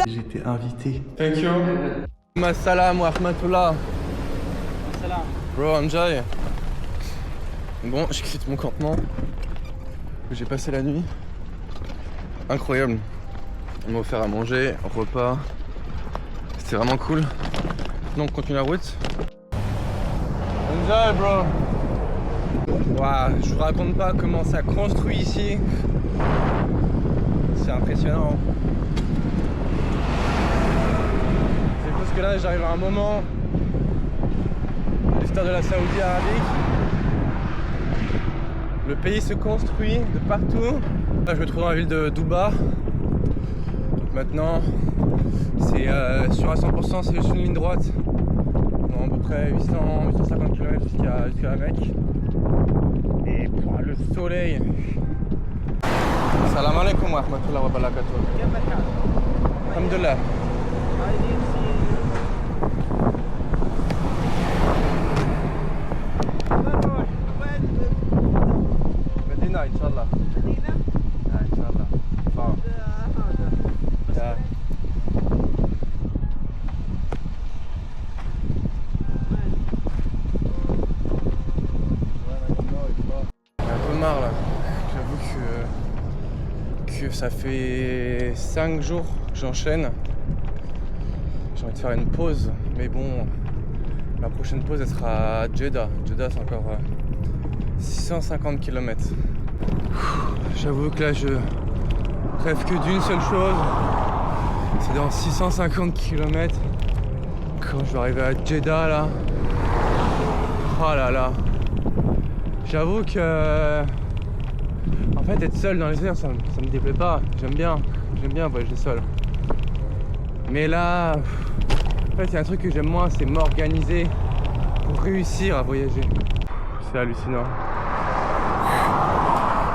J'étais invité. Thank you. Assalam wa rahmatullah. Bro, enjoy. Bon, je quitte mon campement. J'ai passé la nuit. Incroyable. On m'a offert à manger, repas. C'était vraiment cool. Donc on continue la route. Enjoy, bro. Waouh, je vous raconte pas comment ça construit ici. C'est impressionnant. C'est parce que là j'arrive à un moment de l'histoire de la Saoudie arabique. Le pays se construit de partout. Là je me trouve dans la ville de Duba. Donc maintenant c'est sûr à 100%, c'est juste une ligne droite. Dans à peu près 850 km jusqu'à la Mecque. Et pour le soleil. Salam alaikum wa rahmatullahi wa barakatuh. Alhamdulillah. Medina, Inch'Allah. Inch'Allah. Marre là, j'avoue que ça fait 5 jours que j'enchaîne. J'ai envie de faire une pause, mais bon, la prochaine pause elle sera à Jeddah. Jeddah c'est encore 650 km. J'avoue que là je rêve que d'une seule chose, c'est dans 650 km quand je vais arriver à Jeddah là. Oh là là. J'avoue que en fait être seul dans les airs ça me déplaît pas, j'aime bien voyager seul. Mais là, en fait il y a un truc que j'aime moins, c'est m'organiser pour réussir à voyager. C'est hallucinant.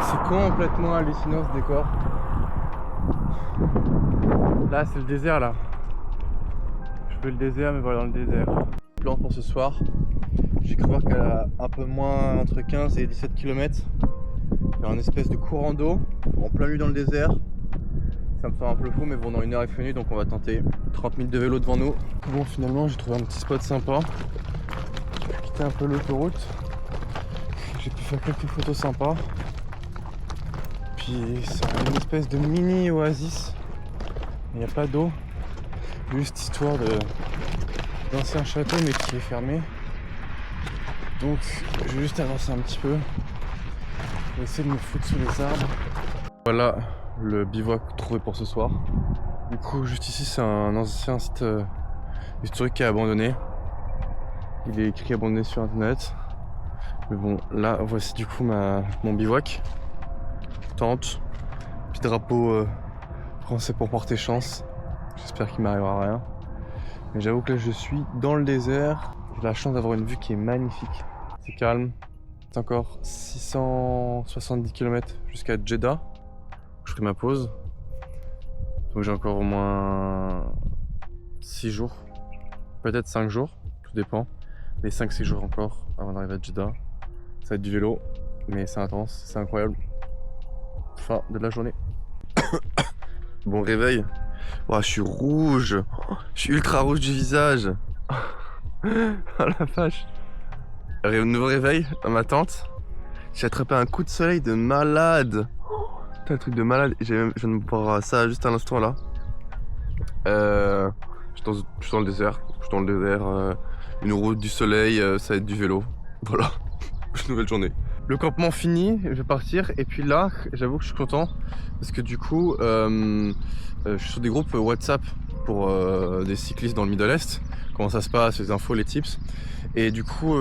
C'est complètement hallucinant ce décor. Là c'est le désert là. Je fais le désert mais voilà dans le désert. Plan pour ce soir. J'ai cru voir qu'elle a un peu moins, entre 15 et 17 km. Il y a une espèce de courant d'eau en plein milieu dans le désert. Ça me semble un peu fou, mais bon, dans une heure est venue, donc on va tenter 30 minutes de vélo devant nous. Bon, finalement, j'ai trouvé un petit spot sympa. J'ai quitté un peu l'autoroute. J'ai pu faire quelques photos sympas. Puis, c'est une espèce de mini oasis. Il n'y a pas d'eau. Juste histoire d'ancien château, mais qui est fermé. Donc je vais juste avancer un petit peu. Je vais essayer de me foutre sous les arbres. Voilà le bivouac trouvé pour ce soir. Du coup juste ici c'est un ancien site historique qui est abandonné. Il est écrit abandonné sur internet. Mais bon là voici du coup mon bivouac. Tente. Petit drapeau français pour porter chance. J'espère qu'il m'arrivera rien. Mais j'avoue que là je suis dans le désert. J'ai la chance d'avoir une vue qui est magnifique. C'est calme. C'est encore 670 km jusqu'à Jeddah. Je ferai ma pause. Donc j'ai encore au moins 6 jours. Peut-être 5 jours. Tout dépend. Mais 5-6 jours encore avant d'arriver à Jeddah. Ça va être du vélo. Mais c'est intense. C'est incroyable. Fin de la journée. Bon réveil. Oh, je suis rouge. Je suis ultra rouge du visage. Oh la vache. Nouveau réveil dans ma tente. J'ai attrapé un coup de soleil de malade. Putain, un truc de malade. Je viens de boire ça juste à l'instant là. Je suis dans le désert. Je suis dans le désert. Une route, du soleil, ça va être du vélo. Voilà. Nouvelle journée. Le campement fini, je vais partir. Et puis là, j'avoue que je suis content. Parce que du coup, je suis sur des groupes WhatsApp pour des cyclistes dans le Middle East. Comment ça se passe, les infos, les tips. Et du coup,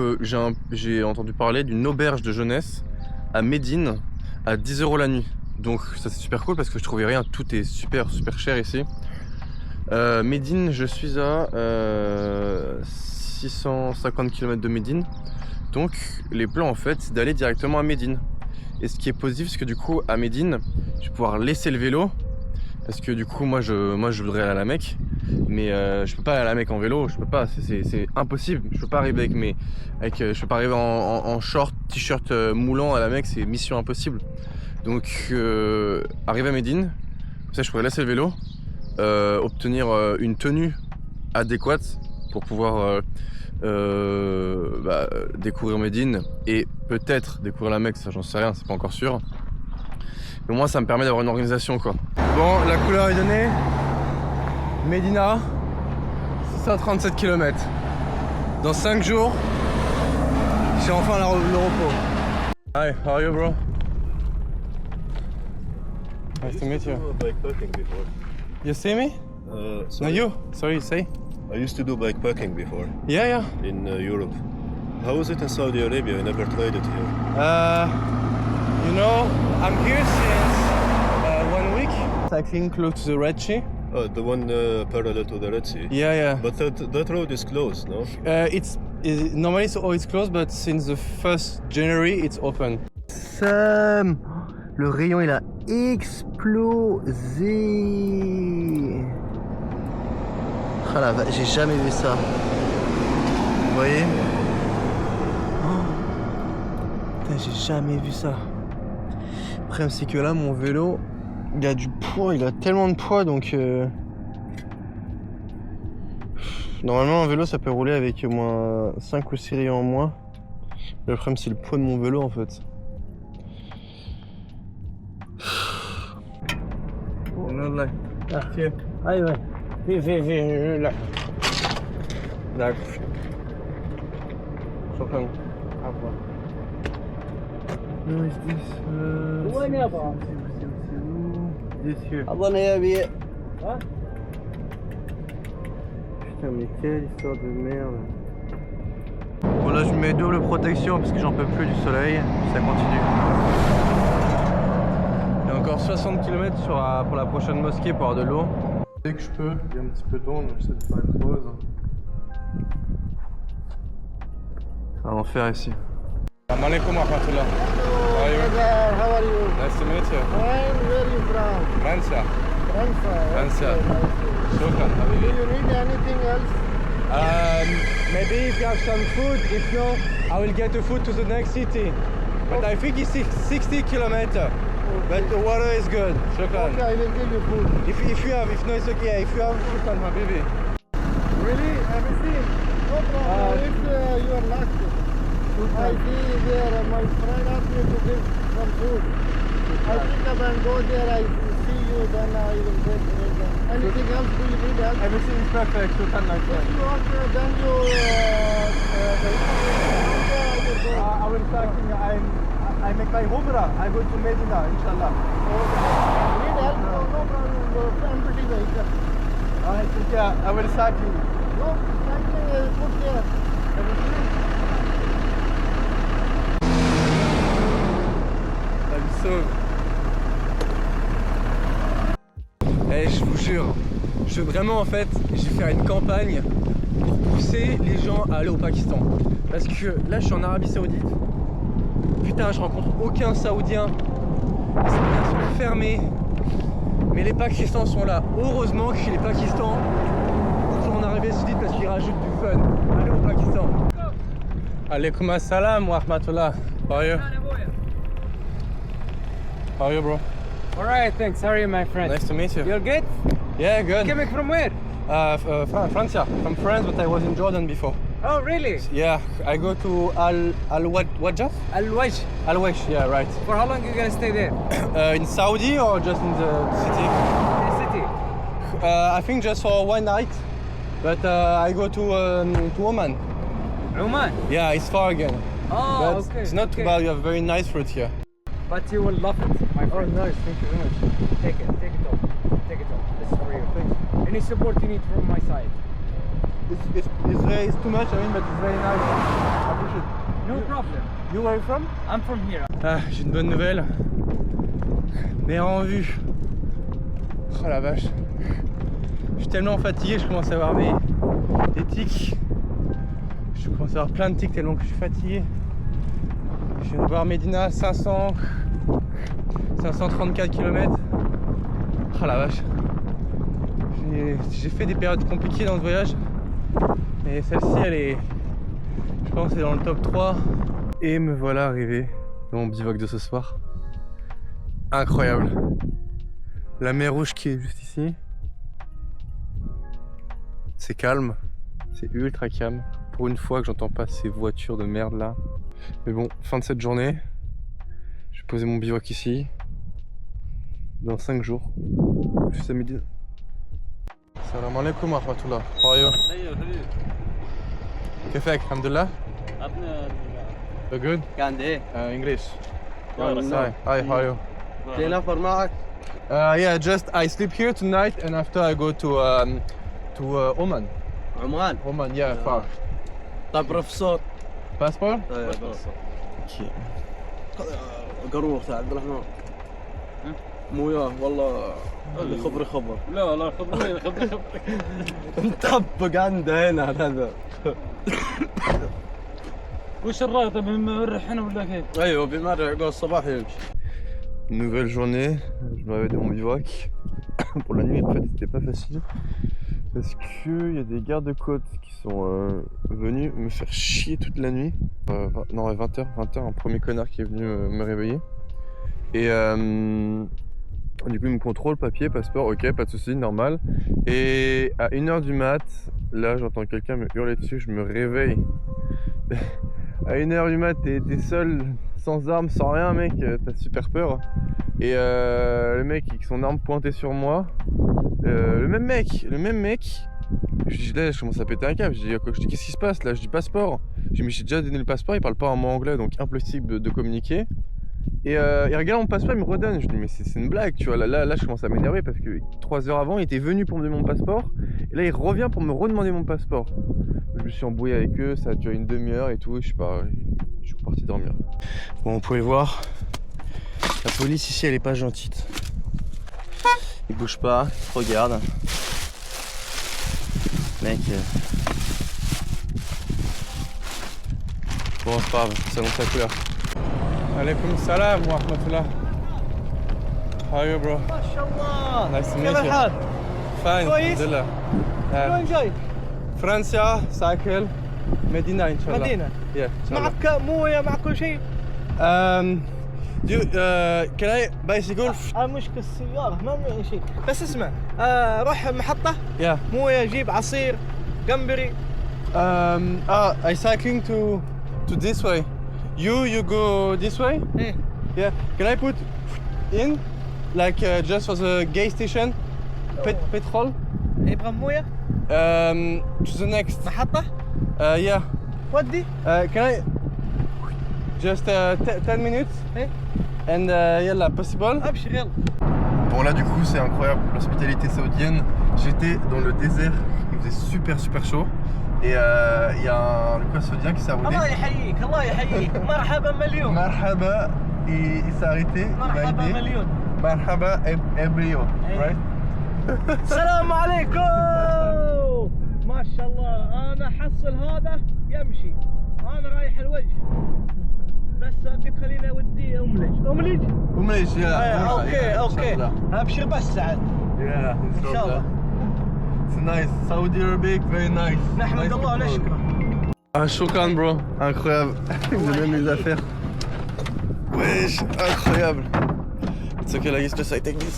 j'ai entendu parler d'une auberge de jeunesse à Médine à 10 € la nuit. Donc ça c'est super cool parce que je trouvais rien, tout est super cher ici. Médine, je suis à 650 km de Médine. Donc les plans en fait c'est d'aller directement à Médine. Et ce qui est positif c'est que du coup à Médine, je vais pouvoir laisser le vélo. Parce que du coup moi je voudrais aller à la Mecque. Mais je peux pas aller à la Mecque en vélo, je peux pas, c'est impossible. Je peux pas arriver je peux pas arriver en short, t-shirt moulant à la Mecque, c'est mission impossible. Donc arriver à Médine, ça je pourrais laisser le vélo, obtenir une tenue adéquate pour pouvoir découvrir Médine et peut-être découvrir la Mecque, ça j'en sais rien, c'est pas encore sûr. Mais au moins ça me permet d'avoir une organisation quoi. Bon, la couleur est donnée. Médina, 637 km. Dans 5 jours, j'ai enfin le repos. Hi, how are you bro? Nice to meet you. Bikepacking before. You see me? No, Sorry. you. Sorry, say. I used to do bikepacking before Yeah. in Europe. How is it in Saudi Arabia? I never tried it here. You know, I'm here since 1 week. Cycling close to the Red Sea. The one parallel to the Red Sea. Yeah. But that road is closed, no? Normally it's closed, but since the 1st January, it's open. Sam, le rayon il a explosé. Ah la vache, j'ai jamais vu ça. Vous voyez? Putain, j'ai jamais vu ça. Le problème c'est que là mon vélo il a du poids, il a tellement de poids donc normalement un vélo ça peut rouler avec au moins 5 ou 6 rayons en moins. Le problème c'est le poids de mon vélo en fait. No, is this وين يابا؟ this here. أظن يبي Putain mais quelle histoire de merde. Bon là je mets double protection parce que j'en peux plus du soleil, ça continue. Il y a encore 60 km pour la prochaine mosquée pour avoir de l'eau. Dès que je peux, il y a un petit peu d'eau, donc j'essaie de faire une pause. C'est un enfer ici. Assalamu alaikum wa rahmatullah. How are you? How are you? Nice to meet you. I'm very proud. Francia. Francia. Shukran, Do habibi. you need anything else? Maybe if you have some food, if not, I will get the food to the next city. But I think it's 60 km. But the water is good. Shukran. Okay, I will give you food. If you have, if not, it's okay. If you have, shukran, habibi. Really? Everything? No problem. If you are not, I see there my friend asked me to give some food. I pick up and go there. I see you, then I will get it. Anything else? Do you need help? Everything is perfect. Shukran, my If friend. you want, then you. I will start. I make my umrah. I go to Medina, inshallah. Need help? No problem. Empty vehicle. I will start you. No, something put there. Ça me sauve. Eh, je vous jure, vraiment en fait, j'ai fait une campagne pour pousser les gens à aller au Pakistan. Parce que là, je suis en Arabie Saoudite. Putain, je rencontre aucun Saoudien. Les Saoudiens sont fermés. Mais les Pakistans sont là. Heureusement que les Pakistans sont en Arabie Saoudite parce qu'ils rajoutent du fun. Allez au Pakistan. Alaikum assalam wa rahmatullah. How are you? How are you, bro? All right, thanks. How are you, my friend? Nice to meet you. You're good? Yeah, good. Coming from where? Francia. From France, but I was in Jordan before. Oh, really? Yeah, I go to Al-Wajjah? Al-Wajh. Al-Wajh, yeah, right. For how long are you gonna stay there? In Saudi or just in the city? The city. I think just for one night, but I go to Oman. Oman. Yeah, it's far again. Oh, But okay. it's not too okay. bad, you have very nice fruit here. But you will love it, my Oh, friend. nice, thank you very much. Take it all. Take it all. This is for you. Thanks. Any support you need from my side? It's too much, I mean, but it's very nice. I appreciate it. No problem. You where are you from? I'm from here. Ah, j'ai une bonne nouvelle. Mer en vue. Oh la vache. Je suis tellement fatigué, je commence à avoir des tics. Je commence à avoir plein de tics tellement que je suis fatigué. Je viens de voir Médina, 534 km. Oh la vache. J'ai fait des périodes compliquées dans ce voyage. Mais celle-ci, elle est, je pense, elle est dans le top 3. Et me voilà arrivé dans mon bivouac de ce soir. Incroyable. La mer Rouge qui est juste ici. C'est calme, c'est ultra calme. Pour une fois que j'entends pas ces voitures de merde là. Mais bon, fin de cette journée. Je vais poser mon bivouac ici. Dans 5 jours. Je suis samedi. Salam alaikum wa rahmatullah. How are you? كيفك؟ الحمد لله. You're good? كان ايه English. Hi, how are you? في نفر معك Yeah, just I sleep here tonight and after I go to Oman. عمان Oman, yeah, far. طيب بروفيسور Passport? Okay. قروخ عبد الرحمن مو ياه والله اللي خبري خبر لا خبرني مطبق عنده هنا هذا وش الرايطة بنمر احنا ولا كيف؟ ايوه بيمرق عقب الصباح يمشي. Nouvelle journée, je me réveille de mon bivouac. Pour la nuit, en fait, c'était pas facile. Parce qu'il y a des gardes-côtes qui sont venus me faire chier toute la nuit. Non, à 20h, un premier connard qui est venu me réveiller. Et du coup, il me contrôle, papier, passeport, ok, pas de soucis, normal. Et à 1h du mat, là, j'entends quelqu'un me hurler dessus, je me réveille. À 1h du mat, t'es seul, sans armes, sans rien, mec, t'as super peur. Et le mec avec son arme pointée sur moi, le même mec, je commence à péter un câble, je dis qu'est-ce qui se passe là, je dis passeport. Je dis mais j'ai déjà donné le passeport, il parle pas un mot anglais donc impossible de communiquer. Et il regarde mon passeport, il me redonne, je dis mais c'est une blague, tu vois, là je commence à m'énerver parce que 3 heures avant il était venu pour me demander mon passeport et là il revient pour me redemander mon passeport. Je me suis embrouillé avec eux, ça a duré une demi-heure et tout, je sais pas, je suis reparti dormir. Bon, vous pouvez voir, la police ici elle est pas gentille. Ils bougent pas, ils te regardent. Mec. Bon, c'est pas grave, ça monte la couleur. Alaikum salam wa rahmatullah. How are you, bro? ما شاء الله Nice to meet كيف you. الحال؟ Fine, كويس؟ alhamdulillah. وين جاي؟ فرنسا سايكل مدينة إن شاء الله. مدينة Yeah, إن شاء الله. معك مويه معك كل شيء؟ Can I bicycle? مشكلة السيارة ما معي شيء بس اسمع روح محطة Yeah. مويه جيب عصير قنبري I cycling to this way. You go this way? ايه Yeah. Can I put in like just for the gas station? Petrol? يبغى مويه To the next. محطة Yeah. ودي Can I just 10 minutes? ايه And yalla, possible? ابشر يلا. Bon là du coup c'est incroyable, l'hospitalité saoudienne. J'étais dans le désert, il faisait super chaud. Et il y a un quoi saoudien qui s'est arrêté. الله يحييك الله يحييك مرحبا مليون Marhaba, et il s'est arrêté. Il m'a مرحبا aidé. مليون Marhaba Ebrio, right? السلام عليكم ما شاء الله انا حصل هذا يمشي انا رايح الوجه بس قلت خليني اوديه املج Oumlej, اوكي ابشر بس سعد Yeah, ان شاء الله It's nice, Saudi Arabic, very nice. نحمد الله ونشكره. Ah, Shukran bro, incroyable. J'ai même les affaires. Wesh, incroyable. It's okay, like it's just I take this.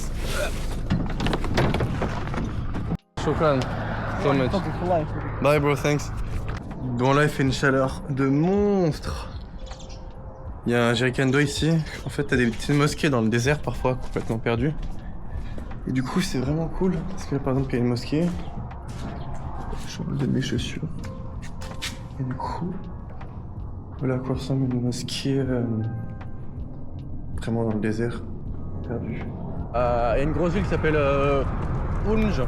Shukran, so much. Bye bro, thanks. Bon là il fait une chaleur de monstre. Il y a un jerrycan d'eau ici. En fait t'as des petites mosquées dans le désert parfois, complètement perdues. Et du coup c'est vraiment cool. Parce que là par exemple il y a une mosquée. Je vais enlever mes chaussures. Et du coup, voilà à quoi ressemble une mosquée vraiment dans le désert, perdu. Il y a une grosse ville qui s'appelle Ounj,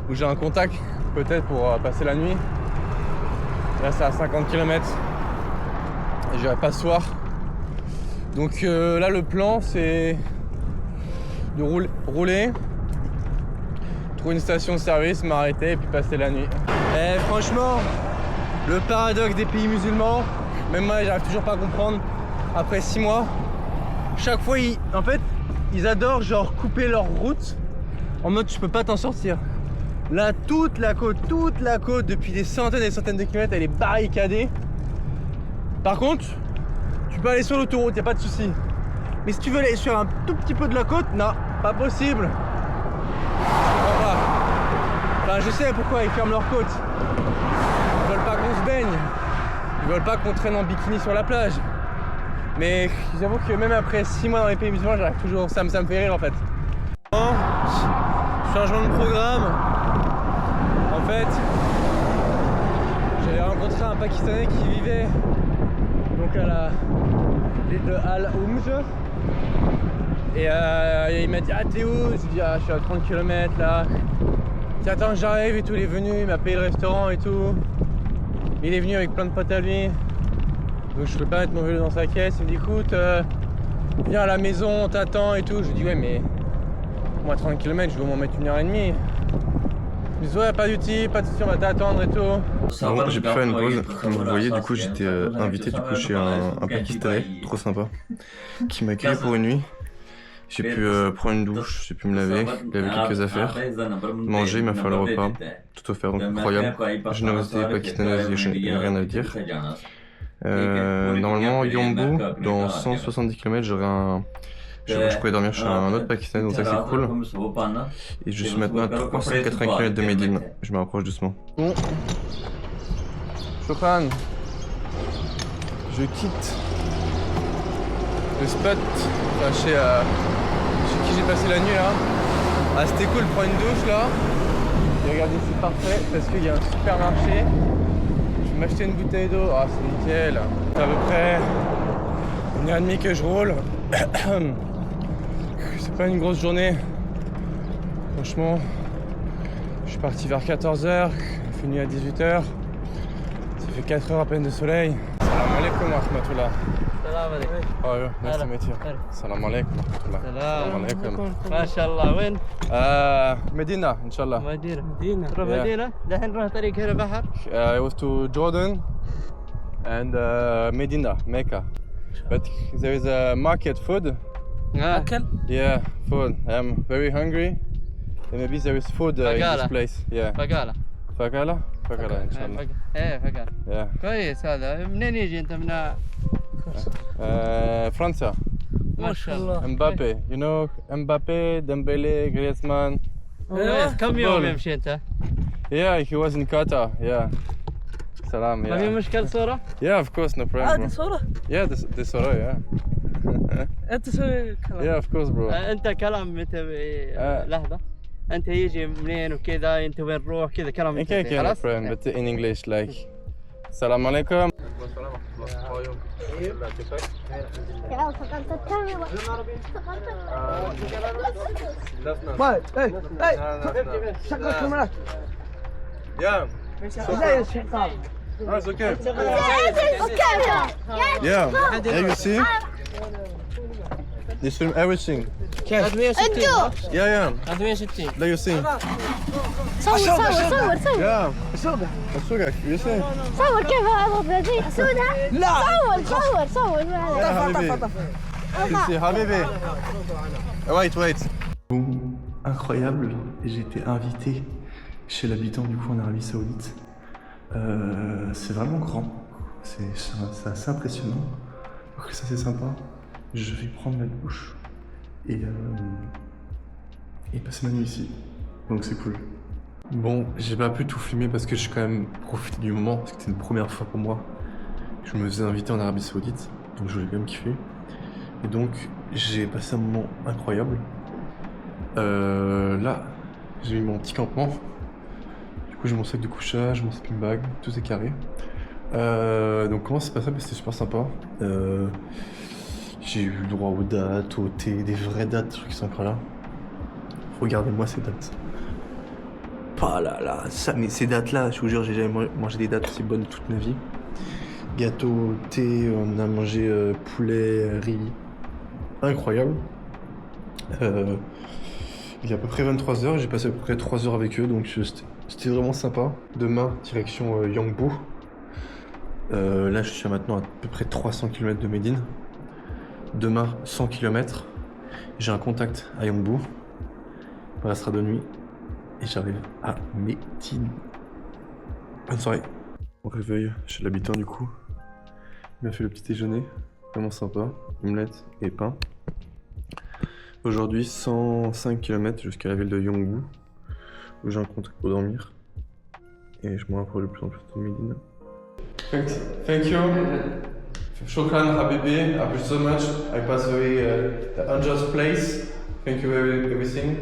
où j'ai un contact peut-être pour passer la nuit. Là c'est à 50 km, et j'irai pas ce soir. Donc là le plan c'est de rouler, trouver une station de service, m'arrêter et puis passer la nuit. Et franchement, le paradoxe des pays musulmans, même moi j'arrive toujours pas à comprendre, après 6 mois, chaque fois ils adorent genre couper leur route en mode tu peux pas t'en sortir. Là toute la côte depuis des centaines et des centaines de kilomètres elle est barricadée. Par contre, tu peux aller sur l'autoroute, y a pas de souci. Mais si tu veux aller sur un tout petit peu de la côte, non, Pas possible. Je comprends pas. Enfin, je sais pourquoi ils ferment leurs côtes. Ils veulent pas qu'on se baigne. Ils veulent pas qu'on traîne en bikini sur la plage. Mais j'avoue que même après 6 mois dans les pays musulmans, j'arrive toujours, ça me fait rire en fait. Changement de programme. En fait, j'avais rencontré un Pakistanais qui vivait donc à l'île de Al-Umj. Et il m'a dit ah t'es où? Je lui ai dit ah je suis à 30 km là. Il dit attends j'arrive et tout, il est venu, il m'a payé le restaurant et tout. Il est venu avec plein de potes à lui. Donc je peux pas mettre mon vélo dans sa caisse. Il me dit écoute, viens à la maison, on t'attend et tout. Je lui dis ouais mais moi 30 km je vais m'en mettre 1h30. Il me dit ouais pas d'outil, pas de soucis, on va t'attendre et tout. Bon, j'ai pu faire une pause, comme vous voyez, du coup j'étais invité du coup chez un Pakistanais, trop sympa, qui m'a accueilli pour une nuit. J'ai pu prendre une douche, j'ai pu me laver, il avait quelques affaires, manger, il m'a fait le repas, tout offert, donc incroyable. Générosité pakistanaise, j'ai rien à dire. Normalement, Yambu, dans 170 km, je pourrais dormir chez un autre Pakistanais, donc ça c'est cool. Et je suis maintenant à 380 km de Médine, je me rapproche doucement. Bon, Shukran, je quitte le spot, enfin chez qui j'ai passé la nuit là. Ah c'était cool de prendre une douche là. Et regardez c'est parfait parce qu'il y a un supermarché. Je vais m'acheter une bouteille d'eau, ah c'est nickel. C'est à peu près 1h30 que je roule. C'est pas une grosse journée. Franchement, je suis parti vers 14h, j'ai fini à 18h. Ça fait 4 heures à peine de soleil. Salam alaikum wa rahmatullah. السلام عليكم. Oh, nice to meet you. Salam alaikum wa rahmatullah. Salam alaikum. ما شاء الله وين؟ Medina, inshallah. مدينة. تروح مدينة؟ دحين نروح طريق هنا بحر. I was to Jordan and Medina, Mecca. But there is a market food. أكل؟ Yeah, food. I'm very hungry. And maybe there is food in this فقالة. place. Yeah. فقالة. فقالة? فقالة inshallah. ايه فقالة. Yeah. كويس هذا. منين يجي انت من؟ فرنسا. ما شاء الله. Mbappé. You know Mbappé, Dembélé, Griezmann. كم يوم يمشي انت؟ Yeah, he was in Qatar. Yeah. Salam. ما في Yeah. مشكلة صورة؟ Yeah, of course, no problem. عادي Bro. صورة Yeah, this sorry, yeah. انت تسوي كلام. Yeah, of course, bro. انت كلام متى لحظة. انت يجي منين وكذا انت وين نروح كذا كلام Okay, okay, no خلاص؟ problem. But in English, like, Salam alaikum. Yeah. No, it's okay. Yeah. Yeah, you see? They film everything. 360 Yeah, yeah. 360 There you see. صور صور صور صور Yeah. أسوقك. You see? صور كيف اضغط هذه اسودها لا صور صور Yeah, Habibi. You see, Habibi. Wait. Incroyable, j'ai été invité chez l'habitant du coup en Arabie Saoudite. C'est vraiment grand, c'est assez impressionnant. Donc ça c'est sympa. Je vais prendre ma douche et passer ma nuit ici. Donc c'est cool. Bon, j'ai pas pu tout filmer parce que j'ai quand même profité du moment, parce que c'était une première fois pour moi. Je me faisais inviter en Arabie Saoudite, donc je voulais quand même kiffer. Et donc j'ai passé un moment incroyable. Là, j'ai mis mon petit campement. Du coup j'ai mon sac de couchage, mon sleeping bag, tout est carré. Donc comment c'est passé? C'était super sympa. J'ai eu le droit aux dates, au thé, des vraies dates, des trucs qui sont encore là. Regardez-moi ces dates. Oh là là, ça, mais ces dates-là, je vous jure, j'ai jamais mangé des dates aussi bonnes toute ma vie. Gâteau, thé, on a mangé poulet, riz. Incroyable. Il est à peu près 23h, j'ai passé à peu près 3 heures avec eux, donc c'était vraiment sympa. Demain, direction Yangbu. Là, je suis maintenant à peu près 300 km de Médine. Demain, 100 km. J'ai un contact à Yangbu. Il restera de nuit. Et j'arrive à Médine. Bonne soirée. Au réveil chez l'habitant du coup. Il m'a fait le petit déjeuner. Vraiment sympa. Omelette et pain. Aujourd'hui, 105 km jusqu'à la ville de Yongbu, où j'ai un contact pour dormir. Et je me rapproche de plus en plus de Médine. Thank you. Shukran, Habibi. I appreciate so much. I passed the unjust place. Thank you very everything.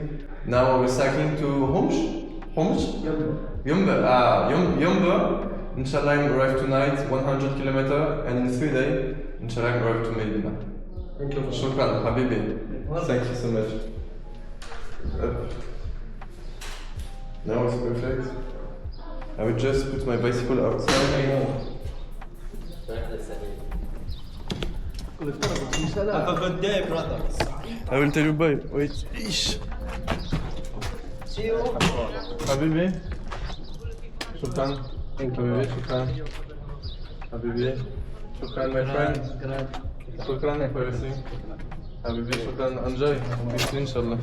Now we're cycling to Homs. Yumba. Yumba. Inshallah, I arrive tonight, 100 km, and in 3 days, inshallah, I arrive to Medina. Thank you. Shukran, Habibi. Thank you so much. Now it's perfect. I will just put my bicycle outside. Have a good day, brother. I will tell you bye. Wait. Ish. See you. Habibi. Shukran. Thank you. Habibi. Shukran. Habibi. Shukran, my friend. Shukran for everything. Habibi, shukran. Enjoy. Peace, inshallah.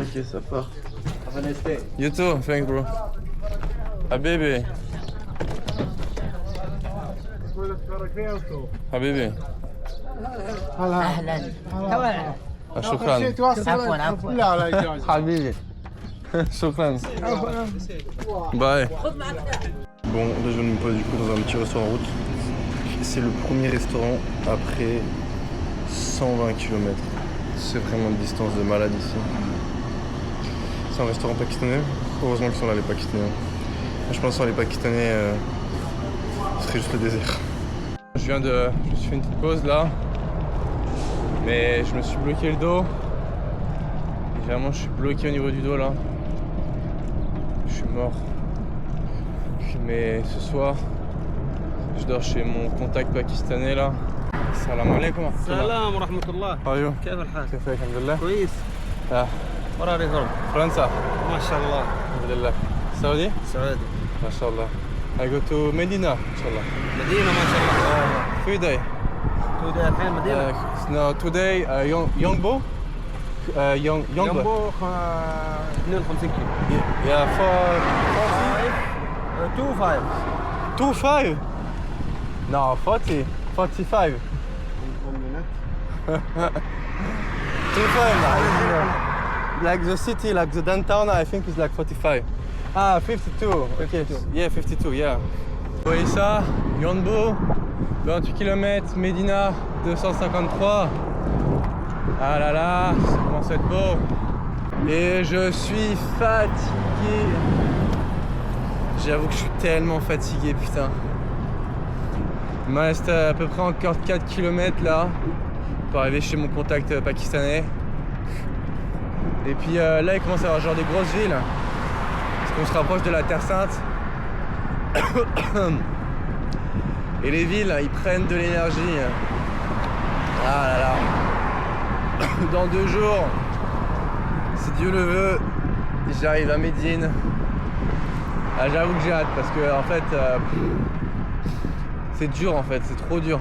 Ok, ça part. Have a nice day. You too. Thanks, bro. Habibi. Habibi. اهلا توعنا شكرا. عفوا لا لا يجوز. Habibi. Shukran. Bye. Bon, là je me pose du coup dans un petit restaurant en route. C'est le premier restaurant après 120 km. C'est vraiment une distance de malade ici. C'est un restaurant pakistanais. Heureusement qu'ils sont là les Pakistanais. Je pense que sans les Pakistanais, ce serait juste le désert. Je me suis fait une petite pause là. Mais je me suis bloqué le dos. Et vraiment je suis bloqué au niveau du dos là. Je suis mort. Mais ce soir, je dors chez mon contact pakistanais là. Salam alaikum. السلام ورحمة الله. How are you? كيف الحال؟ كيفك؟ الحمد لله. كويس. Where are you from? فرنسا. ما شاء الله. الحمد لله. Saudi? سعودي. ما شاء الله. I go to Medina إن شاء الله. مدينة ما شاء الله. 3 days. تودي الحين مدينة. No, today Yongbo. Yongbo. جنبه 52 كيلو. Yeah, 25. 25. No, 40. 45. 25. Like the city, like the downtown, I think it's like 45. Ah, 52. Okay. Yeah, 52, yeah. Vous voyez ça, Yongbo, 28 km, Medina, 253. Ah là là, ça commence à être beau. Et je suis fatigué. J'avoue que je suis tellement fatigué, putain. Il me reste à peu près encore 4 km là pour arriver chez mon contact pakistanais. Et puis là il commence à y avoir genre des grosses villes parce qu'on se rapproche de la Terre Sainte. Et les villes ils prennent de l'énergie. Ah là là. Dans 2 jours, si Dieu le veut, j'arrive à Médine. Ah, j'avoue que j'ai hâte parce que en fait c'est dur en fait, c'est trop dur.